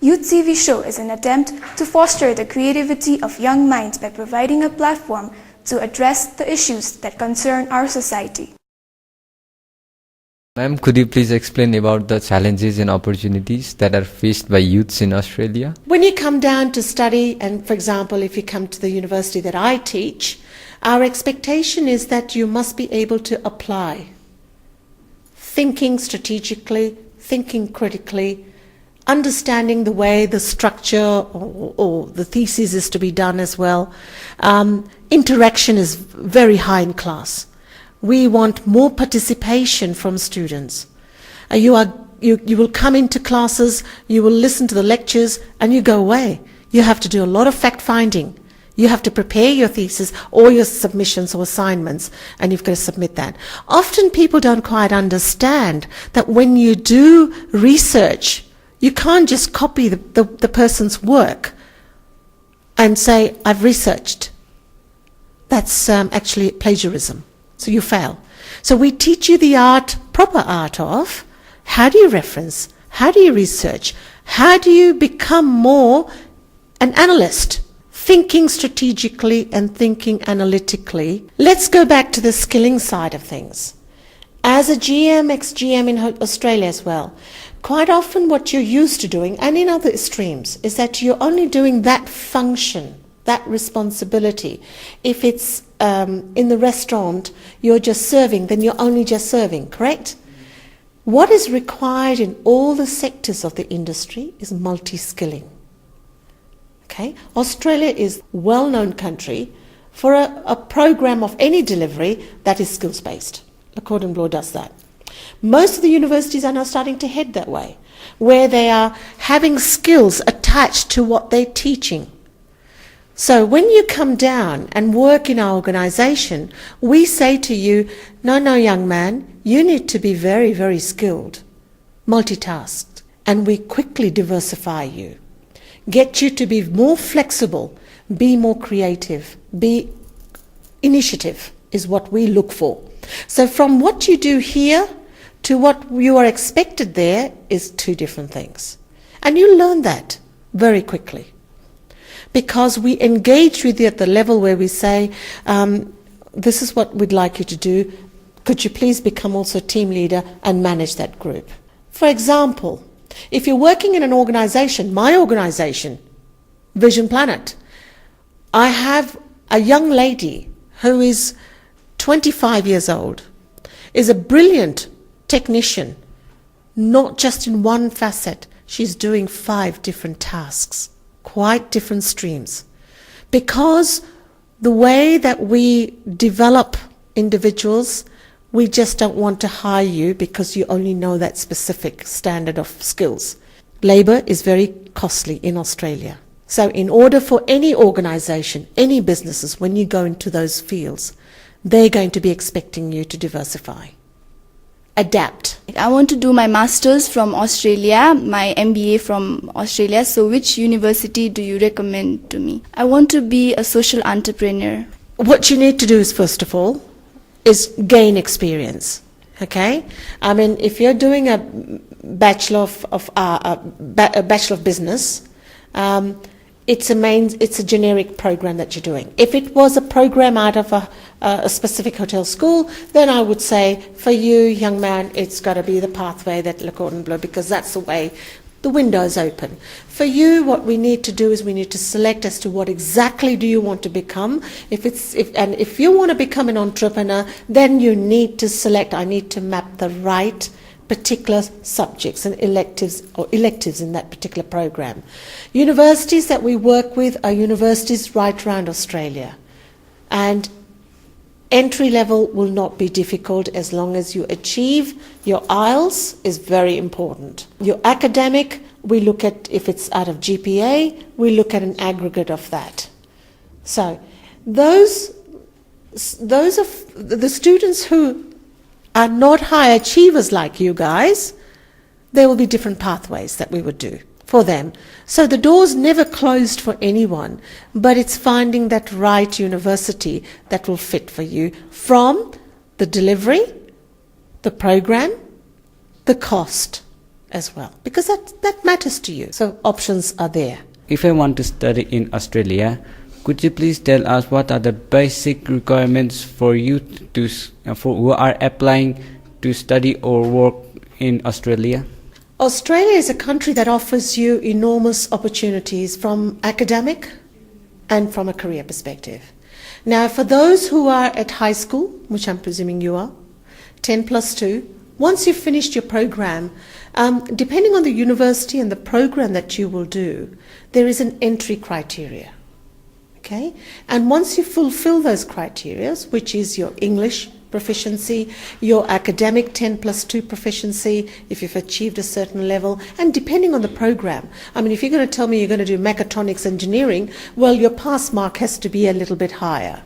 Youth CV Show is an attempt to foster the creativity of young minds by providing a platform to address the issues that concern our society. Ma'am, could you please explain about the challenges and opportunities that are faced by youths in Australia? When you come down to study, and for example, if you come to the university that I teach, our expectation is that you must be able to apply. Thinking strategically, thinking critically, understanding the way the structure or the thesis is to be done as well. Interaction is very high in class. We want more participation from students. You will come into classes, you will listen to the lectures, and you go away. You have to do a lot of fact-finding. You have to prepare your thesis or your submissions or assignments, and you've got to submit that. Often people don't quite understand that when you do research, you can't just copy the person's work and say, I've researched. That's actually plagiarism. So you fail. So we teach you the art, proper art of how do you reference, how do you research, how do you become more an analyst, thinking strategically and thinking analytically. Let's go back to the skilling side of things. As a GM, ex-GM in Australia as well, quite often what you're used to doing, and in other streams, is that you're only doing that function, that responsibility. If it's in the restaurant, you're just serving, then you're only just serving, correct? What is required in all the sectors of the industry is multi-skilling. Okay? Australia is a well-known country for a program of any delivery that is skills-based. According Law does that. Most of the universities are now starting to head that way, where they are having skills attached to what they're teaching. So when you come down and work in our organisation, we say to you, no, young man, you need to be very, very skilled, multitasked, and we quickly diversify you, get you to be more flexible, be more creative, be initiative is what we look for. So from what you do here to what you are expected there is two different things. And you learn that very quickly. Because we engage with you at the level where we say, this is what we'd like you to do. Could you please become also a team leader and manage that group? For example, if you're working in an organisation, my organisation, Vision Planet, I have a young lady who is 25 years old, is a brilliant technician, not just in one facet. She's doing 5 different tasks. Quite different streams, because the way that we develop individuals, we just don't want to hire you because you only know that specific standard of skills. Labour is very costly in Australia. So in order for any organisation, any businesses, when you go into those fields, they're going to be expecting you to diversify, adapt. I want to do my master's from Australia, my MBA from Australia. So which university do you recommend to me? I want to be a social entrepreneur. What you need to do is, first of all, is gain experience. Okay? I mean, if you're doing a Bachelor of Business, it's a generic program that you're doing. If it was a program out of a specific hotel school, then I would say, for you, young man, it's got to be the pathway that Le Cordon Bleu, because that's the way the window is open. For you, what we need to do is we need to select as to what exactly do you want to become. If you want to become an entrepreneur, then you need to select, I need to map the right particular subjects and electives in that particular program. Universities that we work with are universities right around Australia, and entry level will not be difficult as long as you achieve your IELTS is very important. Your academic, we look at, if it's out of GPA, we look at an aggregate of that. So those are the students who are not high achievers like you guys. There will be different pathways that we would do for them. So the door's never closed for anyone, but it's finding that right university that will fit for you, from the delivery, the program, the cost, as well, because that matters to you. So options are there. If I want to study in Australia, could you please tell us what are the basic requirements for youth for who are applying to study or work in Australia? Australia is a country that offers you enormous opportunities from academic and from a career perspective. Now, for those who are at high school, which I'm presuming you are, 10+2, once you've finished your program, depending on the university and the program that you will do, there is an entry criteria. Okay? And once you fulfill those criteria, which is your English proficiency, your academic 10+2 proficiency, if you've achieved a certain level, and depending on the program. I mean, if you're going to tell me you're going to do mechatronics engineering, well, your pass mark has to be a little bit higher.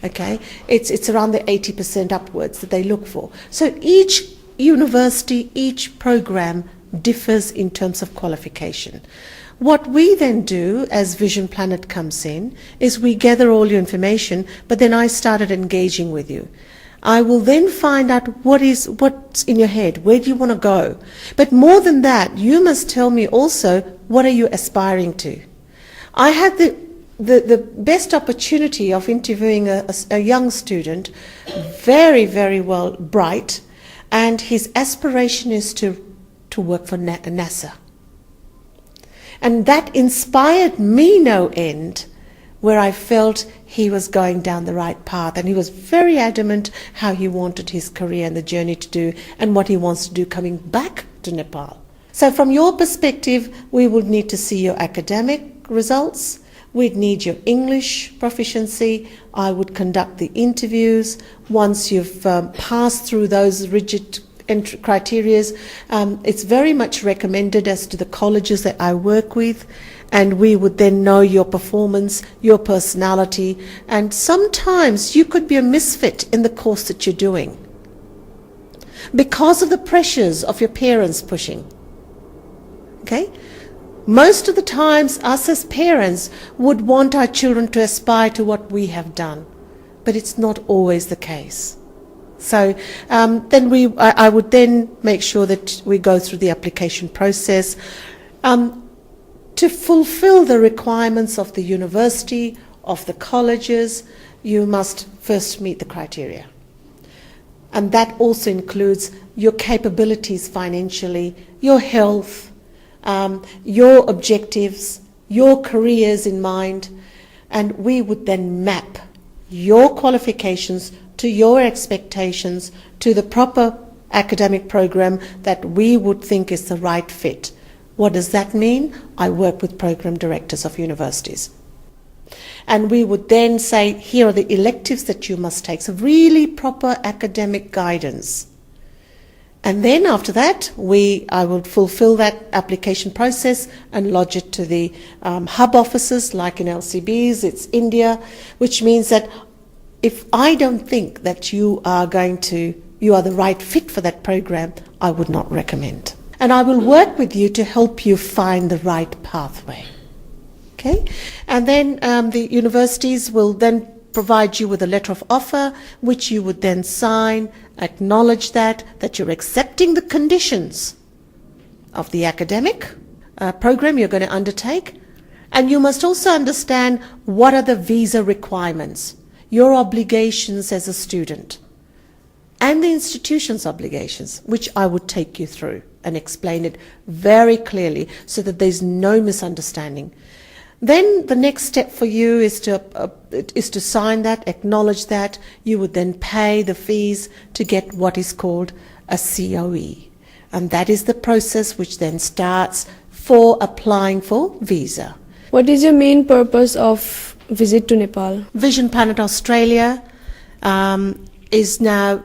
Okay? It's around the 80% upwards that they look for. So each university, each program differs in terms of qualification. What we then do as Vision Planet comes in is we gather all your information, but then I started engaging with you. I will then find out what's in your head, where do you want to go. But more than that, you must tell me also, what are you aspiring to? I had the best opportunity of interviewing a young student, very, very well bright, and his aspiration is to work for NASA. And that inspired me no end, where I felt he was going down the right path, and he was very adamant how he wanted his career and the journey to do and what he wants to do coming back to Nepal. So from your perspective, we would need to see your academic results, we'd need your English proficiency, I would conduct the interviews. Once you've passed through those rigid entry criteria, it's very much recommended as to the colleges that I work with, and we would then know your performance, your personality, and sometimes you could be a misfit in the course that you're doing because of the pressures of your parents pushing. Okay? Most of the times, us as parents would want our children to aspire to what we have done, but it's not always the case. So then I would then make sure that we go through the application process. To fulfill the requirements of the university, of the colleges, you must first meet the criteria. And that also includes your capabilities financially, your health, your objectives, your careers in mind, and we would then map your qualifications to your expectations, to the proper academic program that we would think is the right fit. What does that mean? I work with program directors of universities. And we would then say, here are the electives that you must take. So really proper academic guidance. And then after that, I would fulfill that application process and lodge it to the hub offices, like in LCBs, it's India, which means that if I don't think that you are the right fit for that program, I would not recommend. And I will work with you to help you find the right pathway. Okay? And then the universities will then provide you with a letter of offer, which you would then sign, acknowledge that you're accepting the conditions of the academic program you're going to undertake. And you must also understand what are the visa requirements, your obligations as a student, and the institution's obligations, which I would take you through and explain it very clearly so that there's no misunderstanding. Then the next step for you is to sign that, acknowledge that. You would then pay the fees to get what is called a COE. And that is the process which then starts for applying for visa. What is your main purpose of visit to Nepal? Vision Planet Australia is now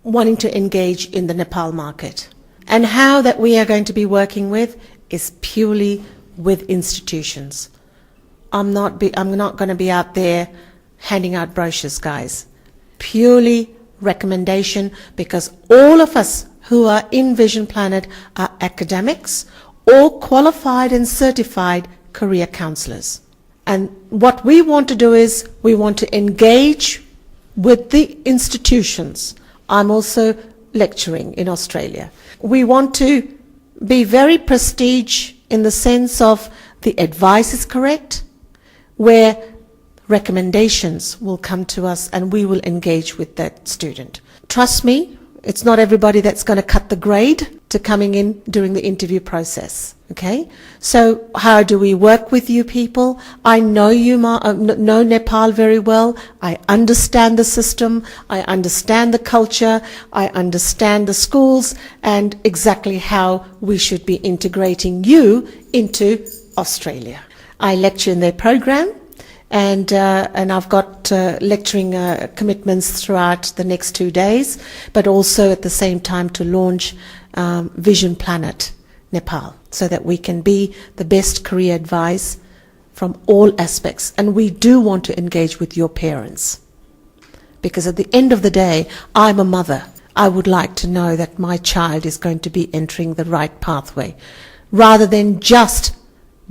wanting to engage in the Nepal market. And how that we are going to be working with is purely with institutions. I'm not going to be out there handing out brochures, guys. Purely recommendation, because all of us who are in Vision Planet are academics or qualified and certified career counsellors. And what we want to do is we want to engage with the institutions. I'm also lecturing in Australia. We want to be very prestige in the sense of the advice is correct, where recommendations will come to us and we will engage with that student. Trust me, it's not everybody that's going to cut the grade to coming in during the interview process. Okay, so how do we work with you people? I know you know Nepal very well. I understand the system. I understand the culture. I understand the schools and exactly how we should be integrating you into Australia. I lecture in their program. And I've got lecturing commitments throughout the next 2 days, but also at the same time to launch Vision Planet Nepal, so that we can be the best career advice from all aspects. And we do want to engage with your parents, because at the end of the day, I'm a mother. I would like to know that my child is going to be entering the right pathway, rather than just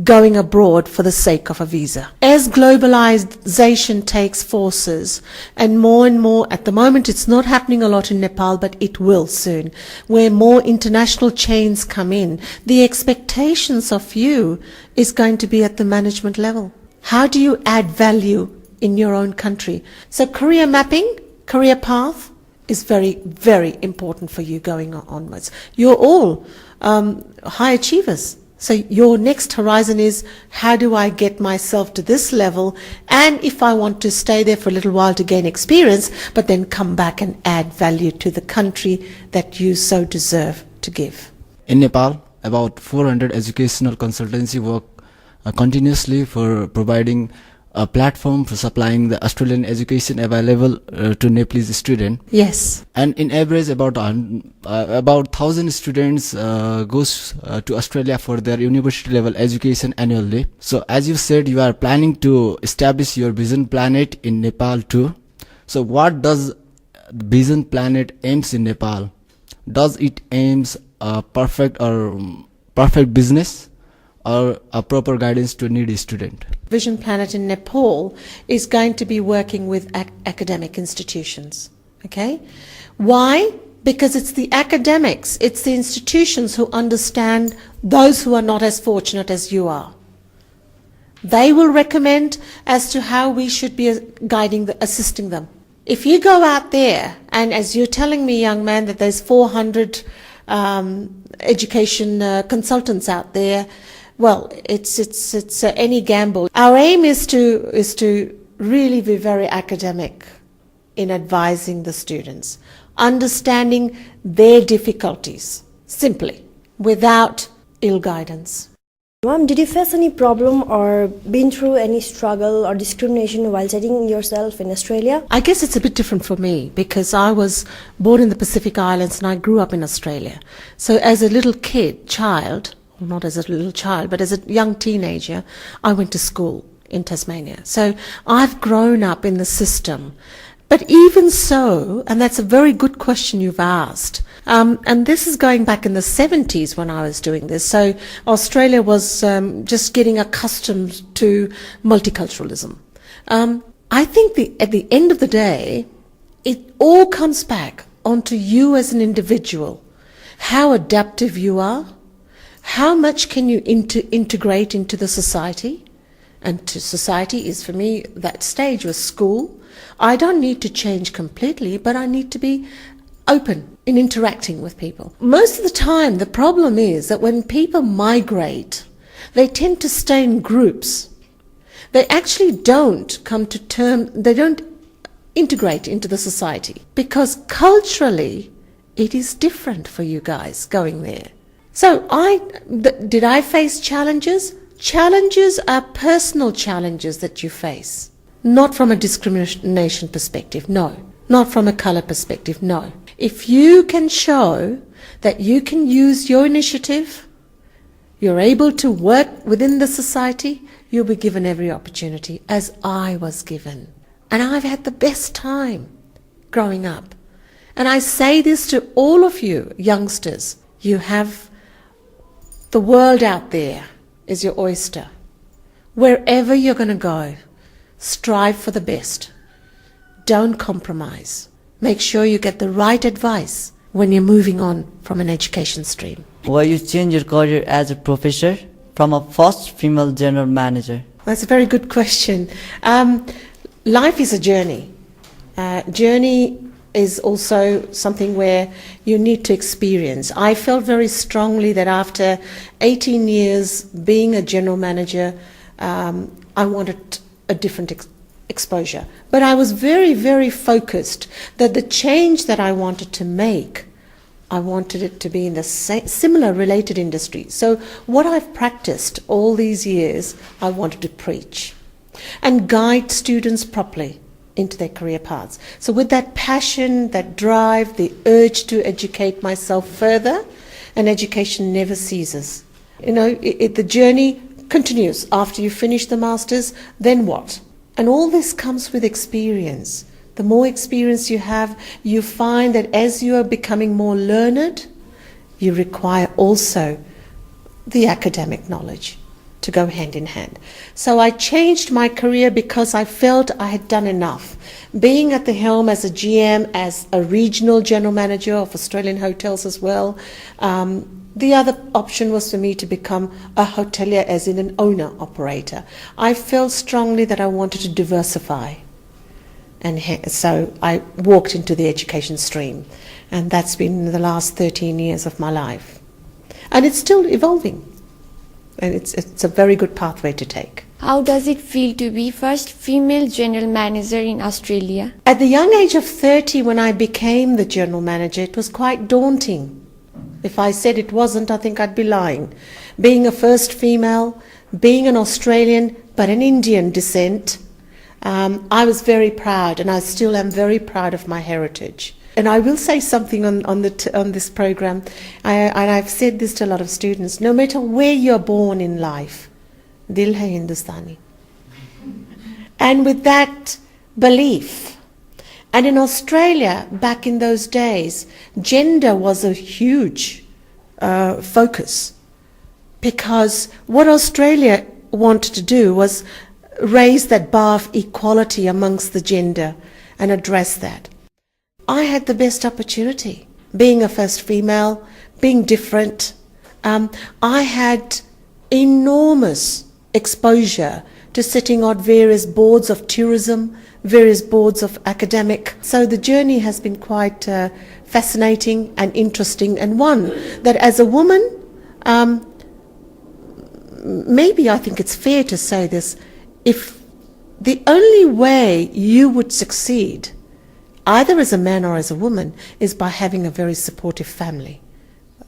going abroad for the sake of a visa. As globalization takes forces and more, at the moment it's not happening a lot in Nepal, but it will soon, where more international chains come in, the expectations of you is going to be at the management level. How do you add value in your own country? So career mapping, career path is very, very important for you going onwards. You're all high achievers. So your next horizon is, how do I get myself to this level? And if I want to stay there for a little while to gain experience, but then come back and add value to the country that you so deserve to give. In Nepal, about 400 educational consultancy work continuously for providing a platform for supplying the Australian education available to Nepalese students. Yes. And in average, about 1,000 students goes to Australia for their university level education annually. So as you said, you are planning to establish your Vision Planet in Nepal too. So what does Vision Planet aims in Nepal? Does it aims a perfect business, or a proper guidance to needy student? Vision Planet in Nepal is going to be working with academic institutions. Okay? Why? Because it's the academics, it's the institutions who understand those who are not as fortunate as you are. They will recommend as to how we should be assisting them. If you go out there, and as you're telling me, young man, that there's 400 education consultants out there, well, it's any gamble. Our aim is to really be very academic in advising the students, understanding their difficulties, simply, without ill guidance. Ma'am, did you face any problem or been through any struggle or discrimination while setting yourself in Australia? I guess it's a bit different for me, because I was born in the Pacific Islands and I grew up in Australia. So as a little child, not as a little child, but as a young teenager, I went to school in Tasmania. So I've grown up in the system. But even so, and that's a very good question you've asked, and this is going back in the 70s when I was doing this. So Australia was just getting accustomed to multiculturalism. I think at the end of the day, it all comes back onto you as an individual, how adaptive you are. How much can you integrate into the society? And to society is, for me, that stage was school. I don't need to change completely, but I need to be open in interacting with people. Most of the time, the problem is that when people migrate, they tend to stay in groups. They actually don't they don't integrate into the society, because culturally, it is different for you guys going there. So did I face challenges? Challenges are personal challenges that you face. Not from a discrimination perspective, no. Not from a colour perspective, no. If you can show that you can use your initiative, you're able to work within the society, you'll be given every opportunity, as I was given. And I've had the best time growing up. And I say this to all of you youngsters. You have the world out there is your oyster. Wherever you're going to go, strive for the best. Don't compromise. Make sure you get the right advice when you're moving on from an education stream. Why you change your career as a professor from a first female general manager? That's a very good question. Life is a journey. Journey is also something where you need to experience. I felt very strongly that after 18 years being a general manager, I wanted a different exposure. But I was very, very focused that the change that I wanted to make, I wanted it to be in the similar related industry. So what I've practiced all these years, I wanted to preach and guide students properly into their career paths. So with that passion, that drive, the urge to educate myself further, and education never ceases. You know, the journey continues. After you finish the masters, then what? And all this comes with experience. The more experience you have, you find that as you are becoming more learned, you require also the academic knowledge to go hand in hand. So I changed my career because I felt I had done enough. Being at the helm as a GM, as a regional general manager of Australian hotels as well, the other option was for me to become a hotelier, as in an owner-operator. I felt strongly that I wanted to diversify. And so I walked into the education stream. And that's been the last 13 years of my life. And it's still evolving. And it's a very good pathway to take. How does it feel to be first female general manager in Australia? At the young age of 30, when I became the general manager, it was quite daunting. If I said it wasn't, I think I'd be lying. Being a first female, being an Australian, but an Indian descent, I was very proud, and I still am very proud of my heritage. And I will say something on this program, and I've said this to a lot of students. No matter where you're born in life, dil hai Hindustani. And with that belief, and in Australia back in those days, gender was a huge focus, because what Australia wanted to do was raise that bar of equality amongst the gender and address that. I had the best opportunity, being a first female, being different. I had enormous exposure to sitting on various boards of tourism, various boards of academic. So the journey has been quite fascinating and interesting, and one that as a woman, maybe I think it's fair to say this, if the only way you would succeed, either as a man or as a woman, is by having a very supportive family.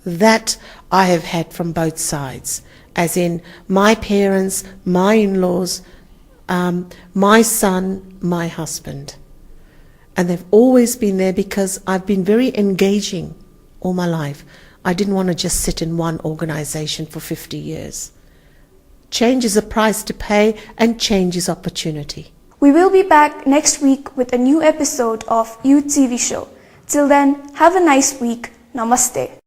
That I have had from both sides, as in my parents, my in-laws, my son, my husband. And they've always been there because I've been very engaging all my life. I didn't want to just sit in one organization for 50 years. Change is a price to pay, and change is opportunity. We will be back next week with a new episode of Youth TV Show. Till then, have a nice week. Namaste.